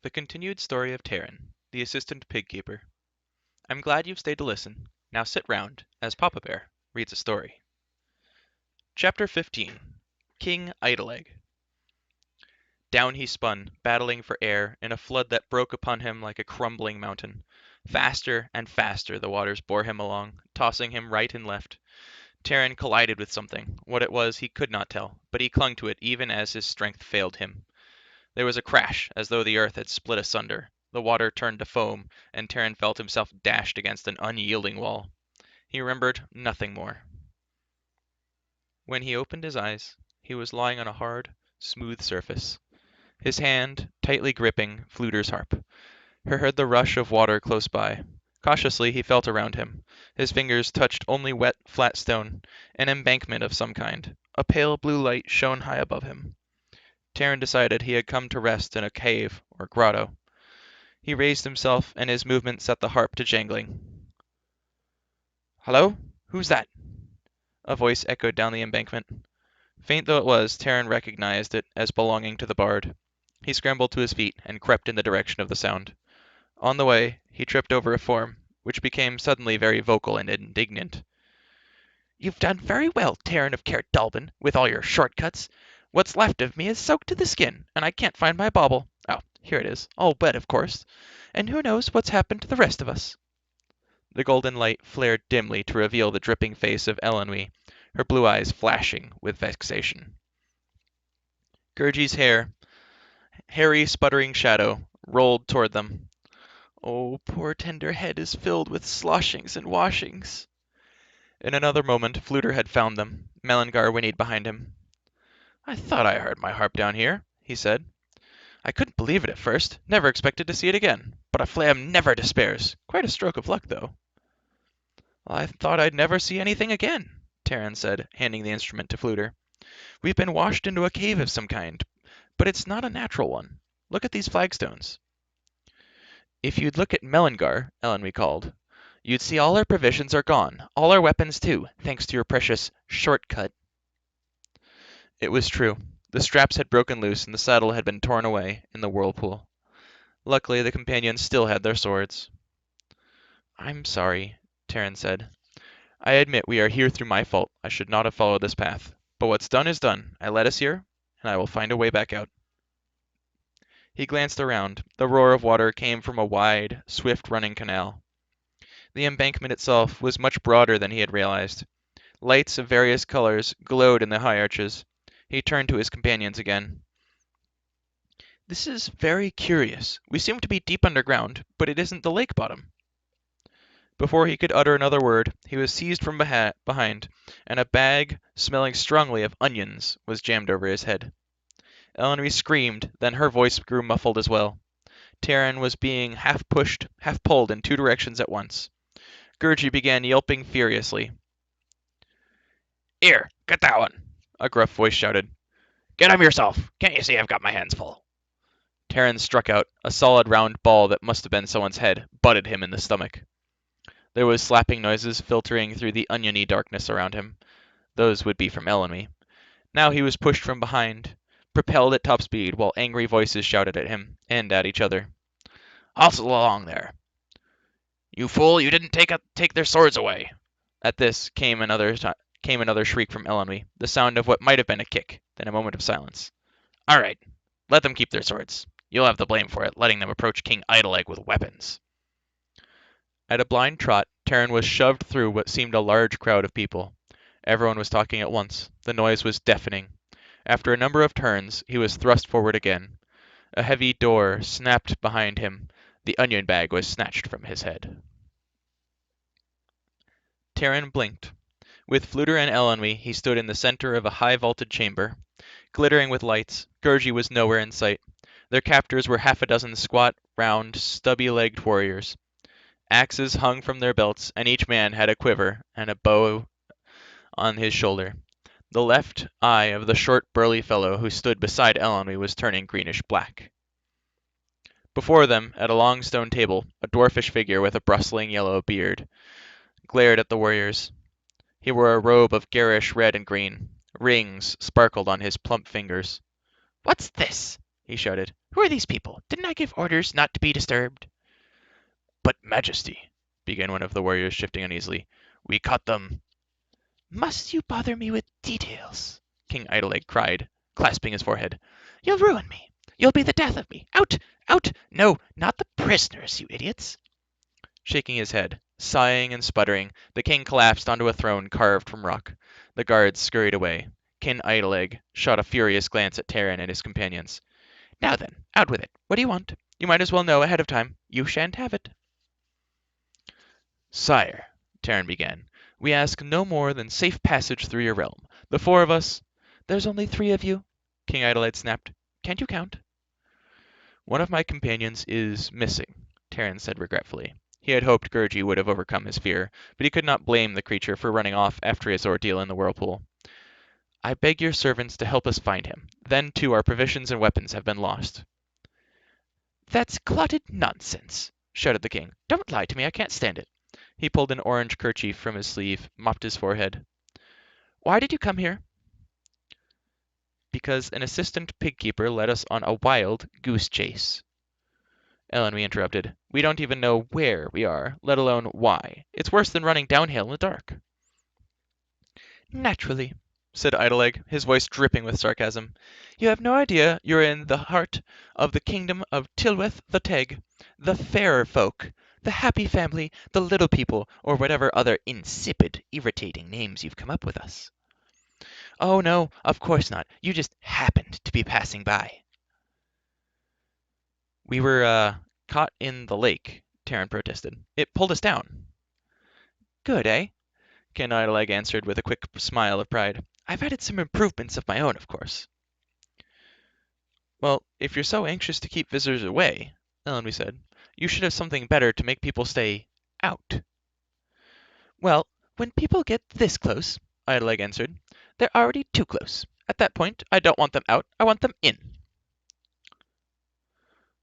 The continued story of Terran, the assistant pig keeper. I'm glad you've stayed to listen. Now sit round, as Papa Bear reads a story. Chapter 15 King Idolieg. Down he spun, battling for air, in a flood that broke upon him like a crumbling mountain. Faster and faster the waters bore him along, tossing him right and left. Terran collided with something. What it was he could not tell, but he clung to it even as his strength failed him. There was a crash, as though the earth had split asunder. The water turned to foam, and Terran felt himself dashed against an unyielding wall. He remembered nothing more. When he opened his eyes, he was lying on a hard, smooth surface, his hand tightly gripping Fluter's harp. He heard the rush of water close by. Cautiously he felt around him. His fingers touched only wet, flat stone, an embankment of some kind. A pale blue light shone high above him. Terran decided he had come to rest in a cave or grotto. He raised himself, and his movement set the harp to jangling. "Hello? Who's that?" A voice echoed down the embankment. Faint though it was, Terran recognized it as belonging to the bard. He scrambled to his feet and crept in the direction of the sound. On the way, he tripped over a form, which became suddenly very vocal and indignant. "You've done very well, Terran of Cair Dalbin, with all your shortcuts. What's left of me is soaked to the skin, and I can't find my bauble. Oh, here it is, all wet, of course. And who knows what's happened to the rest of us?" The golden light flared dimly to reveal the dripping face of Elenwe, her blue eyes flashing with vexation. Gurgi's hairy, sputtering shadow, rolled toward them. "Oh, poor tender head is filled with sloshings and washings." In another moment Fluter had found them. Melangar whinnied behind him. "I thought I heard my harp down here," he said. "I couldn't believe it at first. Never expected to see it again. But a flam never despairs. Quite a stroke of luck, though." "I thought I'd never see anything again," Terran said, handing the instrument to Fluter. "We've been washed into a cave of some kind, but it's not a natural one. Look at these flagstones." "If you'd look at Melangar," Elenwe called, "you'd see all our provisions are gone, all our weapons too, thanks to your precious shortcut." It was true. The straps had broken loose and the saddle had been torn away in the whirlpool. Luckily, the companions still had their swords. "I'm sorry," Terran said. "I admit we are here through my fault. I should not have followed this path. But what's done is done. I led us here, and I will find a way back out." He glanced around. The roar of water came from a wide, swift-running canal. The embankment itself was much broader than he had realized. Lights of various colors glowed in the high arches. He turned to his companions again. "This is very curious. We seem to be deep underground, but it isn't the lake bottom." Before he could utter another word, he was seized from behind, and a bag, smelling strongly of onions, was jammed over his head. Elenry screamed, then her voice grew muffled as well. Terran was being half pushed, half pulled in two directions at once. Gurgi began yelping furiously. "Here, get that one," a gruff voice shouted. "Get him yourself. Can't you see I've got my hands full?" Terran struck out. A solid round ball that must have been someone's head butted him in the stomach. There was slapping noises filtering through the oniony darkness around him. Those would be from Elenwe. Now he was pushed from behind, propelled at top speed, while angry voices shouted at him, and at each other. "Hustle along there. You fool, you didn't take their swords away." At this came another shriek from Elenwe, the sound of what might have been a kick, then a moment of silence. "All right, let them keep their swords. You'll have the blame for it, letting them approach King Idolieg with weapons." At a blind trot, Terran was shoved through what seemed a large crowd of people. Everyone was talking at once. The noise was deafening. After a number of turns, he was thrust forward again. A heavy door snapped behind him. The onion bag was snatched from his head. Terran blinked. With Fluter and Elenwe, he stood in the center of a high-vaulted chamber. Glittering with lights, Gurgi was nowhere in sight. Their captors were half a dozen squat, round, stubby-legged warriors. Axes hung from their belts, and each man had a quiver and a bow on his shoulder. The left eye of the short, burly fellow who stood beside Elenwe was turning greenish-black. Before them, at a long stone table, a dwarfish figure with a bristling yellow beard glared at the warriors. He wore a robe of garish red and green. Rings sparkled on his plump fingers. "What's this?" he shouted. Who are these people? Didn't I give orders not to be disturbed? But, Majesty, began one of the warriors, shifting uneasily, we caught them. Must you bother me with details? King Idolieg cried, clasping his forehead. You'll ruin me. You'll be the death of me. Out! Out! No, not the prisoners, you idiots! Shaking his head, sighing and sputtering, the king collapsed onto a throne carved from rock. The guards scurried away. King Idolieg shot a furious glance at Terran and his companions. Now then, out with it. What do you want? You might as well know ahead of time. You shan't have it. Sire, Terran began, we ask no more than safe passage through your realm. The four of us. There's only 3 of you, King Idolieg snapped. Can't you count? One of my companions is missing, Terran said regretfully. He had hoped Gurgi would have overcome his fear, but he could not blame the creature for running off after his ordeal in the whirlpool. I beg your servants to help us find him. Then, too, our provisions and weapons have been lost. That's clotted nonsense, shouted the king. Don't lie to me, I can't stand it. He pulled an orange kerchief from his sleeve, mopped his forehead. Why did you come here? Because an assistant pig-keeper led us on a wild goose chase. Ellen, we interrupted. We don't even know where we are, let alone why. It's worse than running downhill in the dark. Naturally, said Idolieg, his voice dripping with sarcasm. You have no idea you're in the heart of the kingdom of Tylwyth the Teg, the fairer folk, the happy family, the little people, or whatever other insipid, irritating names you've come up with us. Oh, no, of course not. You just happened to be passing by. We were, caught in the lake, Terran protested. It pulled us down. Good, eh? Ken Idolieg answered with a quick smile of pride. I've added some improvements of my own, of course. Well, if you're so anxious to keep visitors away, Ellen, we said, you should have something better to make people stay out. Well, when people get this close, Idolieg answered, they're already too close. At that point, I don't want them out, I want them in.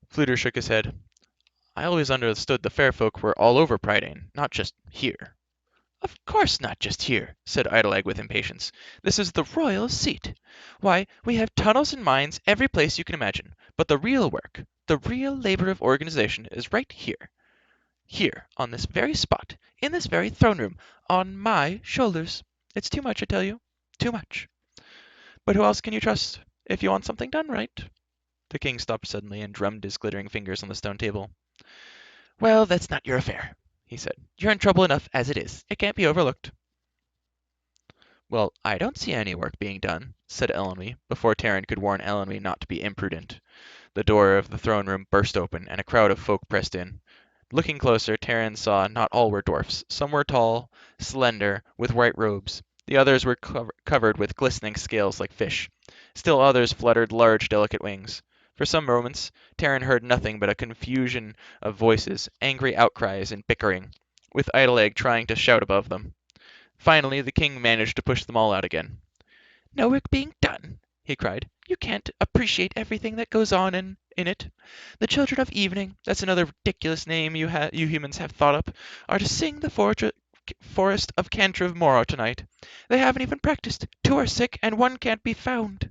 Fluter shook his head. I always understood the fair folk were all over Prydain, not just here. Of course not just here, said Idolieg with impatience. This is the royal seat. Why, we have tunnels and mines every place you can imagine. But the real work, the real labor of organization is right here. Here, on this very spot, in this very throne room, on my shoulders. It's too much, I tell you. Too much. But who else can you trust if you want something done right? The king stopped suddenly and drummed his glittering fingers on the stone table. Well, that's not your affair, he said. You're in trouble enough as it is. It can't be overlooked. Well, I don't see any work being done, said Elenwy, before Terran could warn Elenwy not to be imprudent. The door of the throne room burst open, and a crowd of folk pressed in. Looking closer, Terran saw not all were dwarfs. Some were tall, slender, with white robes. The others were covered with glistening scales like fish. Still others fluttered large, delicate wings. For some moments, Terran heard nothing but a confusion of voices, angry outcries, and bickering, with Idolieg trying to shout above them. Finally, the king managed to push them all out again. No work being done, he cried. You can't appreciate everything that goes on in it. The children of evening, that's another ridiculous name you humans have thought up, are to sing the forest of Cantriv Moro tonight. They haven't even practiced. 2 are sick, and 1 can't be found.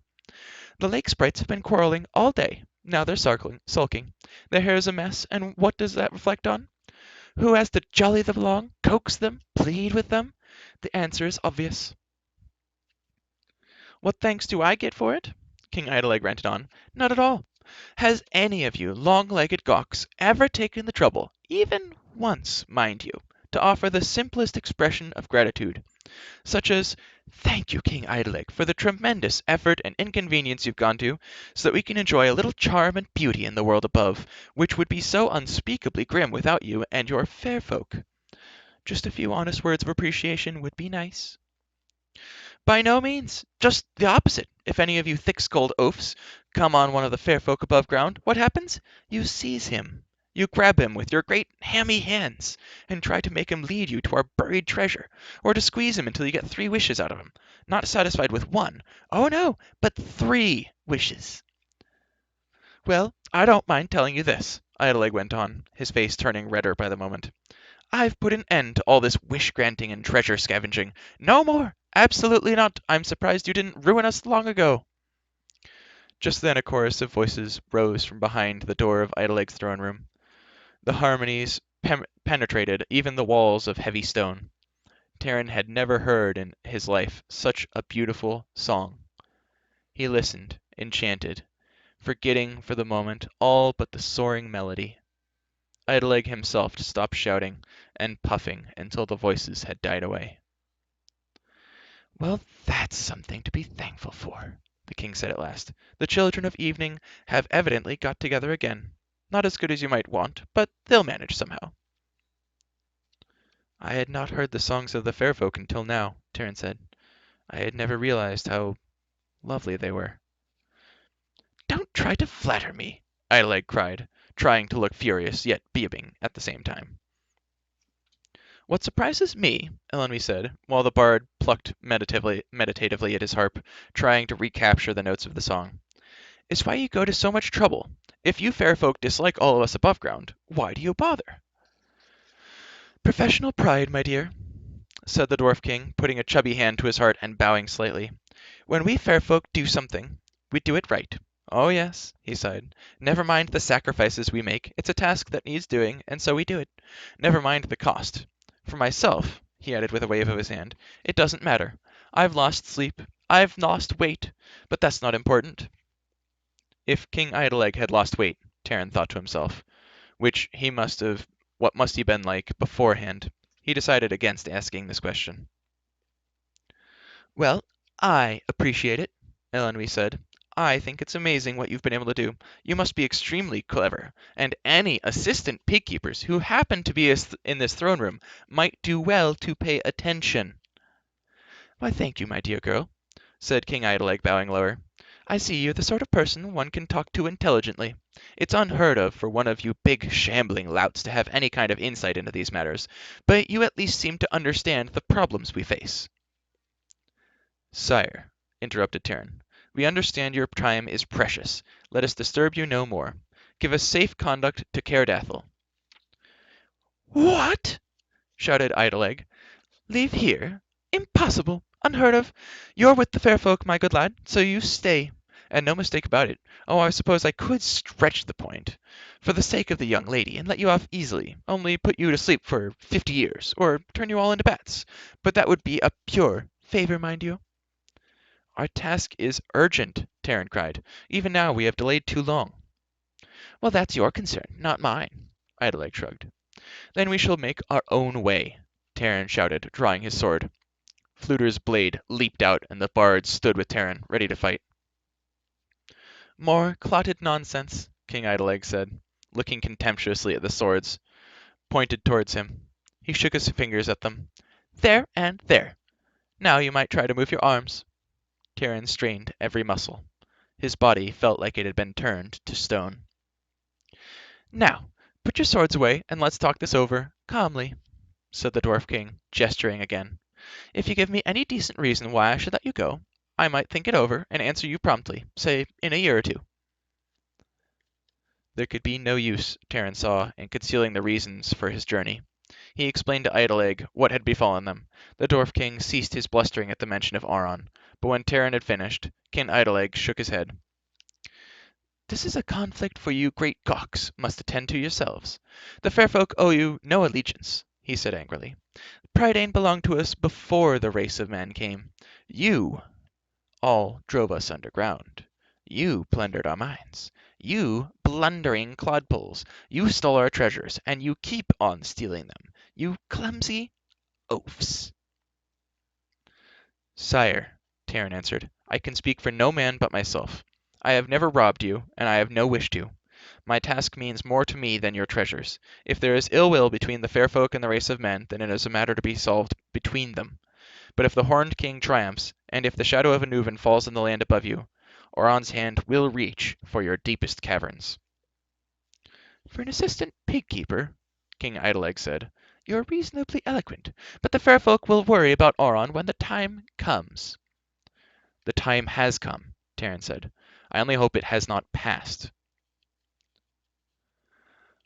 The lake sprites have been quarreling all day. Now they're sulking. Their hair's a mess, and what does that reflect on? Who has to jolly them along, coax them, plead with them? The answer is obvious. What thanks do I get for it? King Idolieg ranted on. Not at all. Has any of you long-legged gawks ever taken the trouble, even once, mind you, to offer the simplest expression of gratitude, such as, "Thank you, King Idolieg, for the tremendous effort and inconvenience you've gone to, so that we can enjoy a little charm and beauty in the world above, which would be so unspeakably grim without you and your fair folk. Just a few honest words of appreciation would be nice." By no means. Just the opposite. If any of you thick-skulled oafs come on one of the fair folk above ground, what happens? You seize him. You grab him with your great hammy hands, and try to make him lead you to our buried treasure, or to squeeze him until you get 3 wishes out of him. Not satisfied with 1. Oh no, but 3 wishes. Well, I don't mind telling you this, Idolieg went on, his face turning redder by the moment. I've put an end to all this wish-granting and treasure scavenging. No more! Absolutely not! I'm surprised you didn't ruin us long ago. Just then a chorus of voices rose from behind the door of Idoleg's throne room. The harmonies penetrated even the walls of heavy stone. Terran had never heard in his life such a beautiful song. He listened, enchanted, forgetting for the moment all but the soaring melody. Idleg himself stopped shouting and puffing until the voices had died away. "Well, that's something to be thankful for," the king said at last. "The children of evening have evidently got together again. Not as good as you might want, but they'll manage somehow." "I had not heard the songs of the fair folk until now," Terran said. "I had never realized how lovely they were." "Don't try to flatter me," Idleg cried, trying to look furious, yet beaming at the same time. "What surprises me," Eleni said, while the bard plucked meditatively at his harp, trying to recapture the notes of the song, "is why you go to so much trouble. If you fair folk dislike all of us above ground, why do you bother?" "Professional pride, my dear," said the Dwarf King, putting a chubby hand to his heart and bowing slightly. "When we fair folk do something, we do it right. Oh yes," he sighed. "Never mind the sacrifices we make. It's a task that needs doing, and so we do it. Never mind the cost. For myself," he added with a wave of his hand, "it doesn't matter. I've lost sleep. I've lost weight. But that's not important." If King Idleleg had lost weight, Terran thought to himself, what must he been like beforehand? He decided against asking this question. "Well, I appreciate it," Eleni said. "I think it's amazing what you've been able to do. You must be extremely clever, and any assistant pig keepers who happen to be in this throne room might do well to pay attention." "Why, thank you, my dear girl," said King Idleleg, bowing lower. "I see you're the sort of person one can talk to intelligently. It's unheard of for one of you big shambling louts to have any kind of insight into these matters, but you at least seem to understand the problems we face." "Sire," interrupted Terran, "we understand your time is precious. Let us disturb you no more. Give us safe conduct to Cairdathel." "What?" shouted Idleleg. "Leave here? Impossible! Unheard of! You're with the fair folk, my good lad, so you stay. And no mistake about it. Oh, I suppose I could stretch the point, for the sake of the young lady, and let you off easily, only put you to sleep for 50 years, or turn you all into bats. But that would be a pure favor, mind you." "Our task is urgent," Terran cried. "Even now we have delayed too long." "Well, that's your concern, not mine," Idleleg shrugged. "Then we shall make our own way," Terran shouted, drawing his sword. Fluter's blade leaped out, and the bard stood with Terran, ready to fight. "More clotted nonsense," King Idleleg said, looking contemptuously at the swords pointed towards him. He shook his fingers at them. "There and there. Now you might try to move your arms." Terran strained every muscle. His body felt like it had been turned to stone. "Now, put your swords away, and let's talk this over calmly," said the Dwarf King, gesturing again. "If you give me any decent reason why I should let you go, I might think it over and answer you promptly, say in a year or two." There could be no use, Terran saw, in concealing the reasons for his journey. He explained to Idleleg what had befallen them. The Dwarf King ceased his blustering at the mention of Auron, but when Terran had finished, King Idleleg shook his head. "This is a conflict for you great gawks must attend to yourselves. The fair folk owe you no allegiance," he said angrily. "Prydain belonged to us before the race of men came. You all drove us underground. You plundered our mines. You blundering clodpoles. You stole our treasures, and you keep on stealing them. You clumsy oafs." "Sire," Terran answered, "I can speak for no man but myself. I have never robbed you, and I have no wish to. My task means more to me than your treasures. If there is ill will between the fair folk and the race of men, then it is a matter to be solved between them. But if the Horned King triumphs, and if the shadow of Anuvan falls in the land above you, Oron's hand will reach for your deepest caverns." "For an assistant pig keeper," King Idleleg said, "you're reasonably eloquent, but the fair folk will worry about Auron when the time comes." "The time has come," Terran said. "I only hope it has not passed."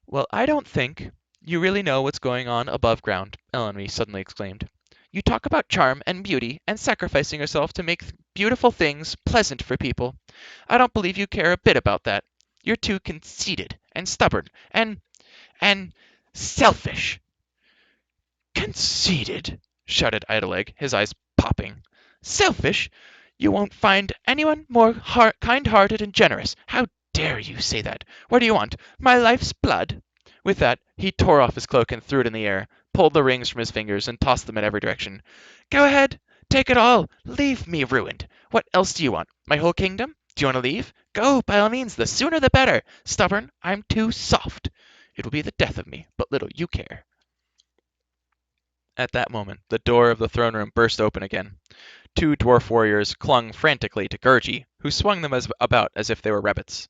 "Well, I don't think you really know what's going on above ground," Eleni suddenly exclaimed. "You talk about charm and beauty and sacrificing yourself to make beautiful things pleasant for people. I don't believe you care a bit about that. You're too conceited and stubborn and selfish. Conceited! Shouted Idolieg, his eyes popping. Selfish! You won't find anyone more kind-hearted and generous. How dare you say that? What do you want? My life's blood? With that, he tore off his cloak and threw it in the air, pulled the rings from his fingers, and tossed them in every direction. Go ahead, take it all. Leave me ruined. What else do you want? My whole kingdom? Do you want to leave? Go, by all means, the sooner the better. Stubborn, I'm too soft. It will be the death of me, but little you care. At that moment, the door of the throne room burst open again. Two dwarf warriors clung frantically to Gurgi, who swung them about as if they were rabbits.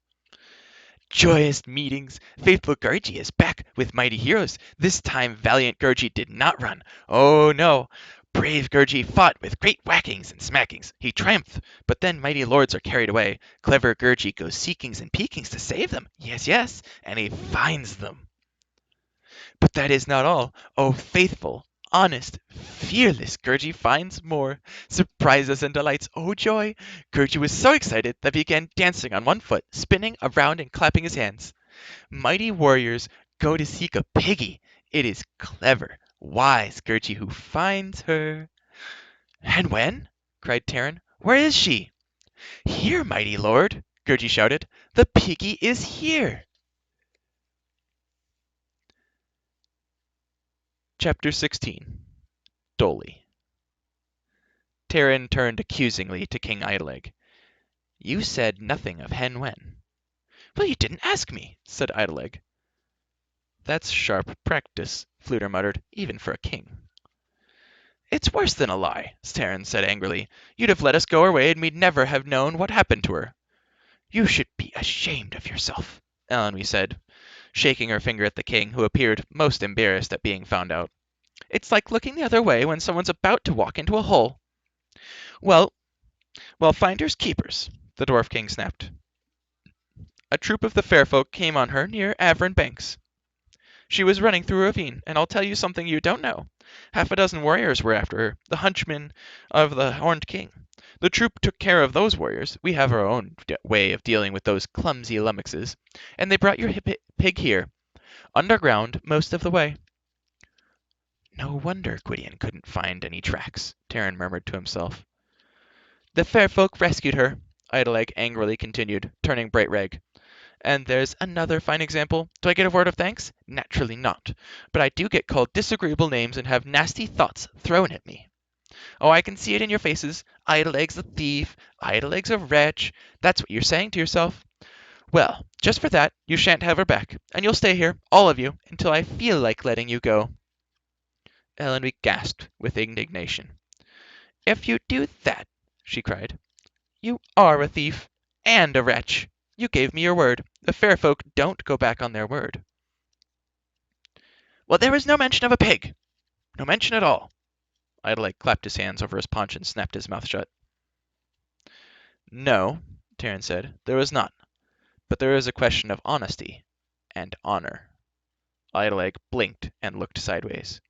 Joyous meetings! Faithful Gurgi is back with mighty heroes. This time valiant Gurgi did not run. Oh no! Brave Gurgi fought with great whackings and smackings. He triumphed, but then mighty lords are carried away. Clever Gurgi goes seekings and peekings to save them. Yes, yes, and he finds them. But that is not all. Oh, faithful, honest, fearless Gurgi finds more. Surprises and delights. Oh, joy! Gurgi was so excited that he began dancing on one foot, spinning around and clapping his hands. Mighty warriors go to seek a piggy. It is clever, wise Gurgi who finds her. Hen Wen? Cried Terran. Where is she? Here, mighty lord, Gurgi shouted. The piggy is here. Chapter 16. Doli. Terran turned accusingly to King Idolieg. You said nothing of Hen Wen. Well, you didn't ask me, said Idolieg. That's sharp practice, Fluter muttered, even for a king. It's worse than a lie, Terran said angrily. You'd have let us go our way and we'd never have known what happened to her. You should be ashamed of yourself, Elenwy said, shaking her finger at the king, who appeared most embarrassed at being found out. It's like looking the other way when someone's about to walk into a hole. Well, finders keepers, the dwarf king snapped. A troop of the fair folk came on her near Avern Banks. She was running through a ravine, and I'll tell you something you don't know. Half a dozen warriors were after her, the hunchmen of the Horned King. The troop took care of those warriors. We have our own way of dealing with those clumsy lummoxes. And they brought your pig here, underground, most of the way. No wonder Gwydion couldn't find any tracks, Terran murmured to himself. The fair folk rescued her, Idolieg angrily continued, turning bright red. And there's another fine example. Do I get a word of thanks? Naturally not. But I do get called disagreeable names and have nasty thoughts thrown at me. Oh, I can see it in your faces. Idolieg's a thief. Idolieg's a wretch. That's what you're saying to yourself. Well, just for that, you shan't have her back, and you'll stay here, all of you, until I feel like letting you go. Elenwy gasped with indignation. If you do that, she cried, you are a thief and a wretch. You gave me your word. The fair folk don't go back on their word. Well, there was no mention of a pig. No mention at all. Idolieg clapped his hands over his paunch and snapped his mouth shut. No, Terran said, there was not. But there is a question of honesty and honor. Idolieg blinked and looked sideways.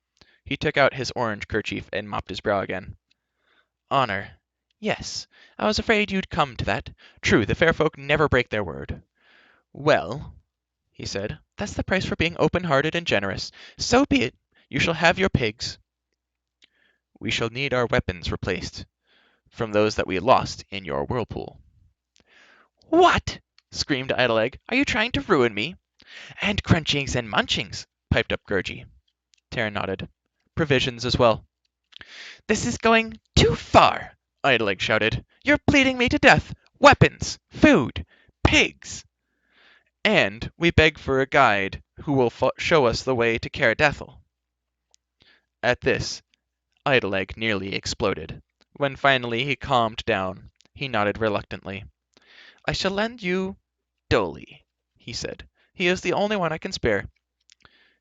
He took out his orange kerchief and mopped his brow again. Honor. Yes, I was afraid you'd come to that. True, the fair folk never break their word. Well, he said, that's the price for being open-hearted and generous. So be it. You shall have your pigs. We shall need our weapons replaced from those that we lost in your whirlpool. What? Screamed Idolieg. Are you trying to ruin me? And crunchings and munchings, piped up Gurgi. Terran nodded. Provisions as well. This is going too far, Idolieg shouted. You're bleeding me to death. Weapons, food, pigs. And we beg for a guide who will show us the way to Caradethel. At this, Idolieg nearly exploded. When finally he calmed down, he nodded reluctantly. I shall lend you Doli, he said. He is the only one I can spare.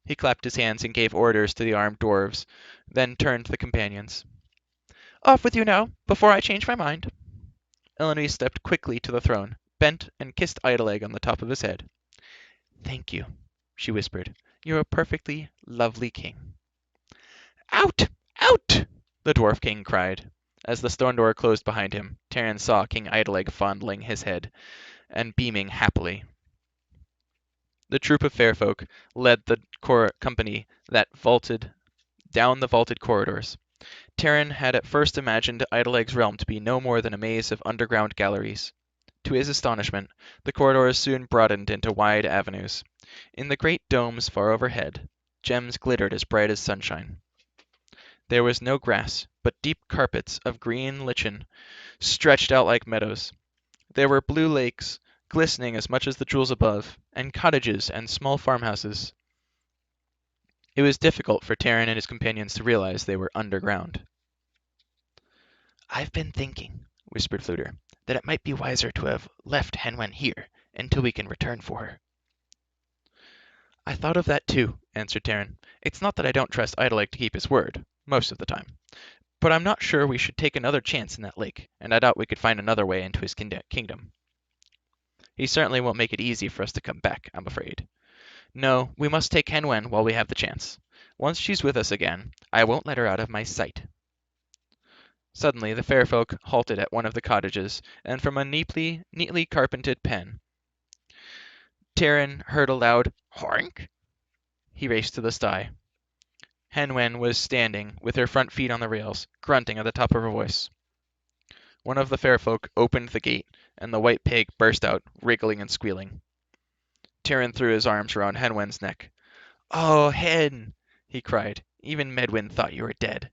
He clapped his hands and gave orders to the armed dwarves, then turned to the companions. Off with you now, before I change my mind. Elenwy stepped quickly to the throne, bent and kissed Idolieg on the top of his head. Thank you, she whispered. You're a perfectly lovely king. Out! Out! The dwarf king cried. As the stone door closed behind him, Terran saw King Idolieg fondling his head and beaming happily. The troop of fair folk led the company that vaulted down the vaulted corridors. Terran had at first imagined Idoleg's realm to be no more than a maze of underground galleries. To his astonishment, the corridors soon broadened into wide avenues. In the great domes far overhead, gems glittered as bright as sunshine. There was no grass, but deep carpets of green lichen stretched out like meadows. There were blue lakes, glistening as much as the jewels above, and cottages and small farmhouses. It was difficult for Terran and his companions to realize they were underground. "I've been thinking," whispered Fluter, "that it might be wiser to have left Hen Wen here until we can return for her." "I thought of that too," answered Terran. "It's not that I don't trust Idolieg to keep his word, most of the time. But I'm not sure we should take another chance in that lake, and I doubt we could find another way into his kingdom. He certainly won't make it easy for us to come back, I'm afraid. No, we must take Hen Wen while we have the chance. Once she's with us again, I won't let her out of my sight." Suddenly the fair folk halted at one of the cottages, and from a neatly carpented pen, Terran heard a loud "Hoink!" He raced to the sty. Hen Wen was standing with her front feet on the rails, grunting at the top of her voice. One of the fair folk opened the gate, and the white pig burst out, wriggling and squealing. Terran threw his arms around Hen Wen's neck. "Oh, Hen!" he cried. "Even Medwin thought you were dead."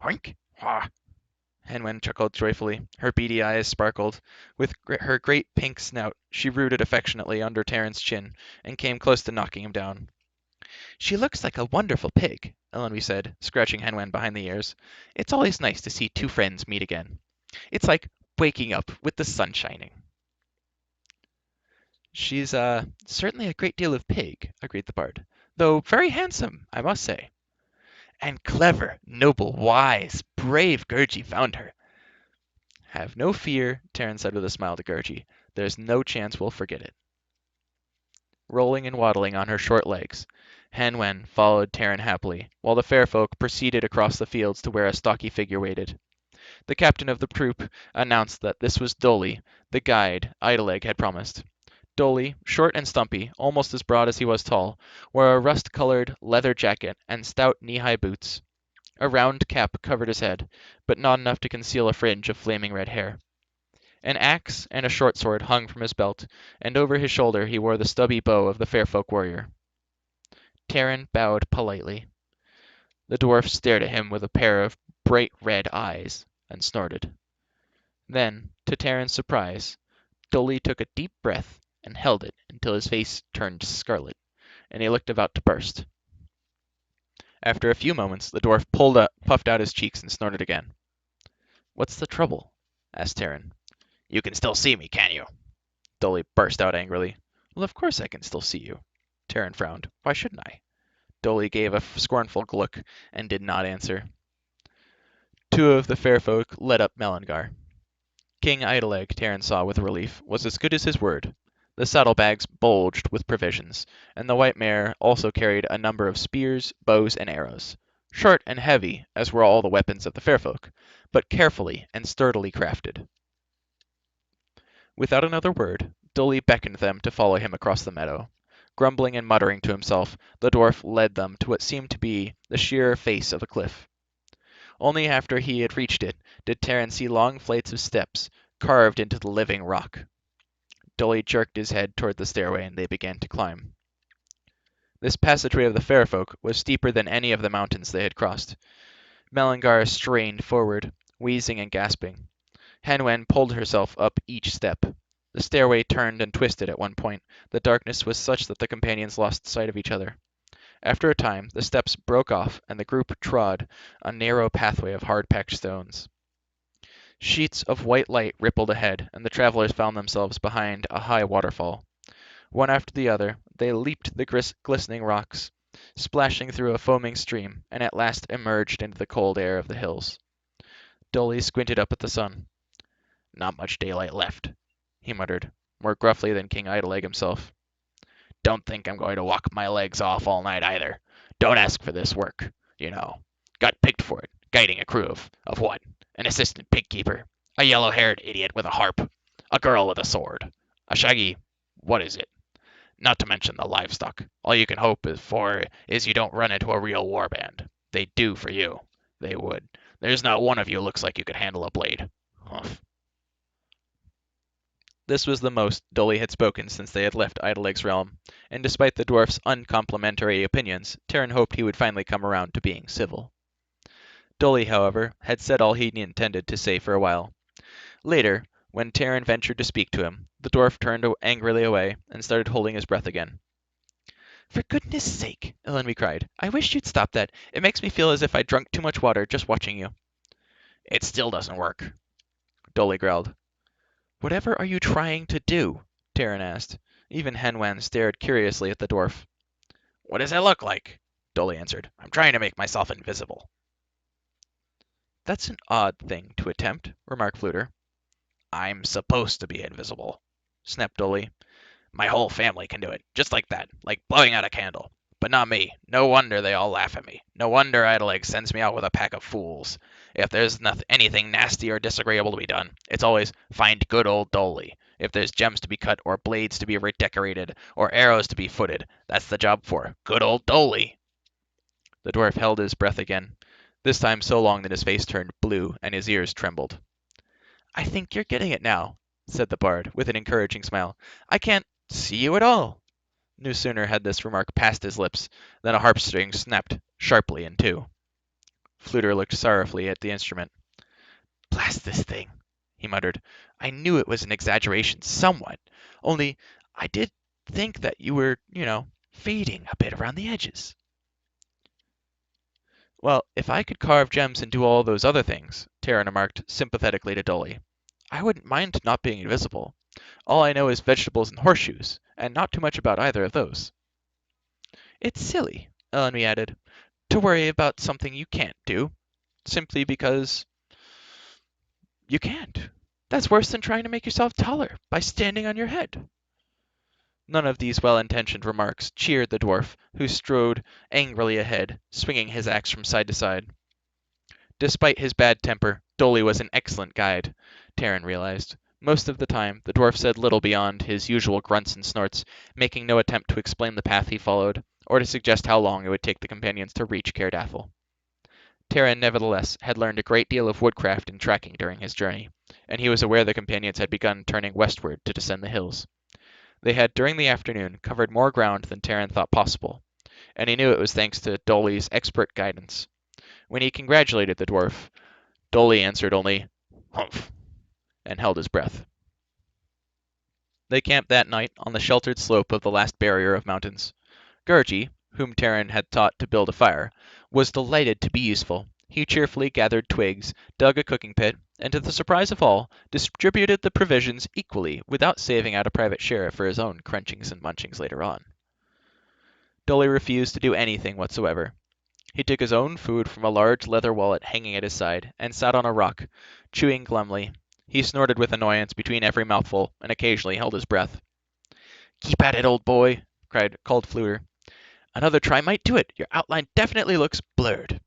"Hoink! Ha!" Hen Wen chuckled joyfully. Her beady eyes sparkled. With her great pink snout, she rooted affectionately under Terran's chin, and came close to knocking him down. "She looks like a wonderful pig," Elenby said, scratching Hen Wen behind the ears. "It's always nice to see two friends meet again. It's like waking up with the sun shining." "She's certainly a great deal of pig," agreed the bard, "though very handsome, I must say." "And clever, noble, wise, brave Gurgi found her." "Have no fear," Terran said with a smile to Gurgi. "There's no chance we'll forget it." Rolling and waddling on her short legs, Hen Wen followed Terran happily, while the fair folk proceeded across the fields to where a stocky figure waited. The captain of the troop announced that this was Doli, the guide Idolieg had promised. Doli, short and stumpy, almost as broad as he was tall, wore a rust-colored leather jacket and stout knee-high boots. A round cap covered his head, but not enough to conceal a fringe of flaming red hair. An axe and a short sword hung from his belt, and over his shoulder he wore the stubby bow of the fair folk warrior. Terran bowed politely. The dwarf stared at him with a pair of bright red eyes, and snorted. Then, to Terran's surprise, Doli took a deep breath and held it until his face turned scarlet, and he looked about to burst. After a few moments, the dwarf puffed out his cheeks and snorted again. "What's the trouble?" asked Terran. "You can still see me, can you?" Doli burst out angrily. "Well, of course I can still see you." Terran frowned. "Why shouldn't I?" Doli gave a scornful look and did not answer. Two of the fair folk led up Melangar. King Idolieg, Terran saw with relief, was as good as his word. The saddlebags bulged with provisions, and the white mare also carried a number of spears, bows, and arrows, short and heavy as were all the weapons of the fair folk, but carefully and sturdily crafted. Without another word, Doli beckoned them to follow him across the meadow. Grumbling and muttering to himself, the dwarf led them to what seemed to be the sheer face of a cliff. Only after he had reached it did Terran see long flights of steps carved into the living rock. Doli jerked his head toward the stairway, and they began to climb. This passageway of the fair folk was steeper than any of the mountains they had crossed. Melangar strained forward, wheezing and gasping. Hen Wen pulled herself up each step. The stairway turned and twisted at one point. The darkness was such that the companions lost sight of each other. After a time, the steps broke off, and the group trod a narrow pathway of hard-packed stones. Sheets of white light rippled ahead, and the travelers found themselves behind a high waterfall. One after the other, they leaped the glistening rocks, splashing through a foaming stream, and at last emerged into the cold air of the hills. Doli squinted up at the sun. "Not much daylight left," he muttered, more gruffly than King Idolieg himself. "Don't think I'm going to walk my legs off all night either. Don't ask for this work, you know. Got picked for it, guiding a crew of what? an assistant pig keeper, a yellow-haired idiot with a harp, a girl with a sword, a shaggy what is it? Not to mention the livestock. All you can hope is you don't run into a real warband. They'd do for you. They would. There's not one of you looks like you could handle a blade. Humph. This was the most Doli had spoken since they had left Idoleg's realm, and despite the dwarf's uncomplimentary opinions, Terran hoped he would finally come around to being civil. Doli, however, had said all he intended to say for a while. Later, when Terran ventured to speak to him, the dwarf turned angrily away and started holding his breath again. "For goodness sake," Elenby cried, "I wish you'd stop that. It makes me feel as if I'd drunk too much water just watching you." It still doesn't work, Doli growled. "Whatever are you trying to do?" Terran asked. Even Hen Wen stared curiously at the dwarf. What does it look like? Doli answered. I'm trying to make myself invisible. That's an odd thing to attempt, remarked Fluter. I'm supposed to be invisible, snapped Doli. My whole family can do it, just like that, like blowing out a candle. But not me. No wonder they all laugh at me. No wonder Idolieg sends me out with a pack of fools. If there's anything nasty or disagreeable to be done, it's always find good old Doli. If there's gems to be cut, or blades to be redecorated, or arrows to be footed, that's the job for good old Doli. The dwarf held his breath again, this time so long that his face turned blue and his ears trembled. "I think you're getting it now," said the bard, with an encouraging smile. "I can't see you at all." No sooner had this remark passed his lips than a harp string snapped sharply in two. Fluter looked sorrowfully at the instrument. "Blast this thing," he muttered. "I knew it was an exaggeration somewhat. Only I did think that you were, fading a bit around the edges." "Well, if I could carve gems and do all those other things," Terran remarked sympathetically to Doli, "I wouldn't mind not being invisible. All I know is vegetables and horseshoes, and not too much about either of those." "It's silly," Elenby added, "to worry about something you can't do, simply because you can't. That's worse than trying to make yourself taller by standing on your head." None of these well-intentioned remarks cheered the dwarf, who strode angrily ahead, swinging his axe from side to side. Despite his bad temper, Doli was an excellent guide, Terran realized. Most of the time, the dwarf said little beyond his usual grunts and snorts, making no attempt to explain the path he followed, or to suggest how long it would take the companions to reach Cairdathel. Terran, nevertheless, had learned a great deal of woodcraft and tracking during his journey, and he was aware the companions had begun turning westward to descend the hills. They had, during the afternoon, covered more ground than Terran thought possible, and he knew it was thanks to Doli's expert guidance. When he congratulated the dwarf, Doli answered only, "Humph," and held his breath. They camped that night on the sheltered slope of the last barrier of mountains. Gurgi, whom Terran had taught to build a fire, was delighted to be useful. He cheerfully gathered twigs, dug a cooking pit, and to the surprise of all, distributed the provisions equally without saving out a private share for his own crunchings and munchings later on. Doli refused to do anything whatsoever. He took his own food from a large leather wallet hanging at his side, and sat on a rock, chewing glumly. He snorted with annoyance between every mouthful, and occasionally held his breath. "Keep at it, old boy," called Fluter. "Another try might do it. Your outline definitely looks blurred."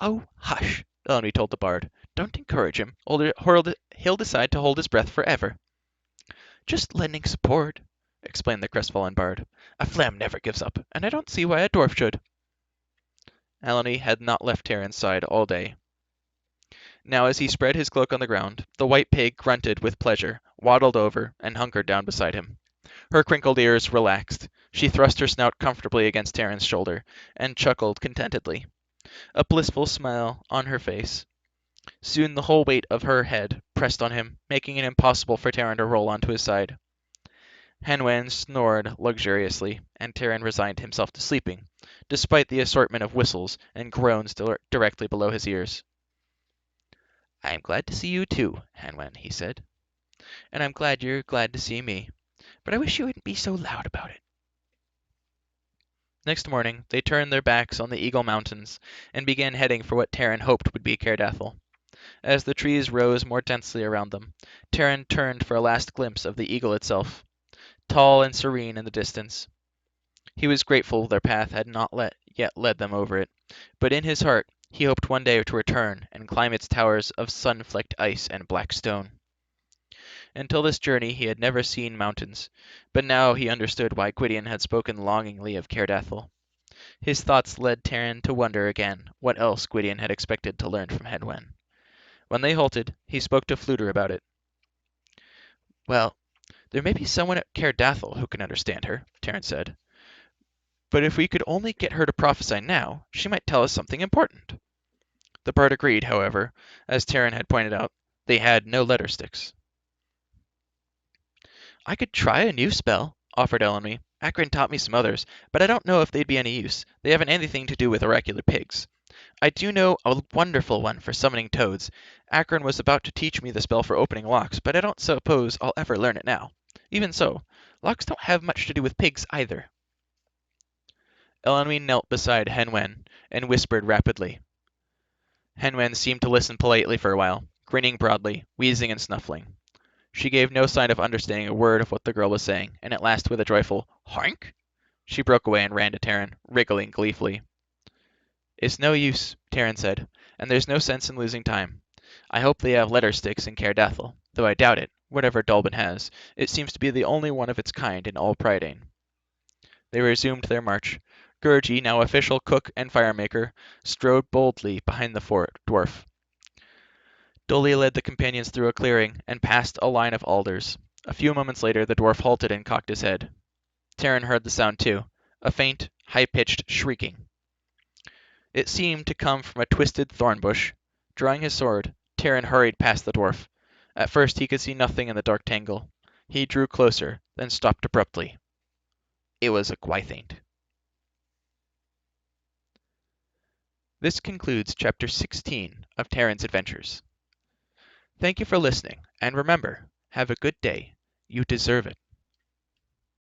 "Oh, hush," Elenby told the bard. "Don't encourage him, or he'll decide to hold his breath forever." "Just lending support," explained the crestfallen bard. "A phlegm never gives up, and I don't see why a dwarf should." Elenby had not left Terran's side all day. Now, as he spread his cloak on the ground, the white pig grunted with pleasure, waddled over, and hunkered down beside him. Her crinkled ears relaxed. She thrust her snout comfortably against Terran's shoulder, and chuckled contentedly, a blissful smile on her face. Soon the whole weight of her head pressed on him, making it impossible for Terran to roll onto his side. Hen Wen snored luxuriously, and Terran resigned himself to sleeping, despite the assortment of whistles and groans directly below his ears. "I am glad to see you too, Hen Wen," he said. "And I'm glad you're glad to see me. But I wish you wouldn't be so loud about it." Next morning, they turned their backs on the Eagle Mountains and began heading for what Terran hoped would be Cairdathel. As the trees rose more densely around them, Terran turned for a last glimpse of the Eagle itself, tall and serene in the distance. He was grateful their path had not yet led them over it, but in his heart He hoped one day to return and climb its towers of sun-flecked ice and black stone. Until this journey he had never seen mountains, but now he understood why Gwydion had spoken longingly of Caerdathel. His thoughts led Taran to wonder again what else Gwydion had expected to learn from Hen Wen. When they halted, he spoke to Fflewddur about it. "Well, there may be someone at Caerdathel who can understand her," Taran said. "But if we could only get her to prophesy now, she might tell us something important." The bard agreed, however. As Taran had pointed out, they had no letter sticks. "I could try a new spell," offered Elenwy. "Akron taught me some others, but I don't know if they'd be any use. They haven't anything to do with oracular pigs. I do know a wonderful one for summoning toads. Akron was about to teach me the spell for opening locks, but I don't suppose I'll ever learn it now. Even so, locks don't have much to do with pigs either." Elenwy knelt beside Hen Wen and whispered rapidly. Hen Wen seemed to listen politely for a while, grinning broadly, wheezing and snuffling. She gave no sign of understanding a word of what the girl was saying, and at last with a joyful "Hoink!" she broke away and ran to Taran, wriggling gleefully. "It's no use," Taran said, "and there's no sense in losing time. I hope they have letter sticks in Caerdathel, though I doubt it, whatever Dolben has. It seems to be the only one of its kind in all Prydain." They resumed their march. Gurgi, now official cook and firemaker, strode boldly behind the dwarf. Doli led the companions through a clearing and past a line of alders. A few moments later the dwarf halted and cocked his head. Taran heard the sound too, a faint, high-pitched shrieking. It seemed to come from a twisted thorn bush. Drawing his sword, Taran hurried past the dwarf. At first he could see nothing in the dark tangle. He drew closer, then stopped abruptly. It was a Gwythaint. This concludes Chapter 16 of Taran's Adventures. Thank you for listening, and remember, have a good day. You deserve it.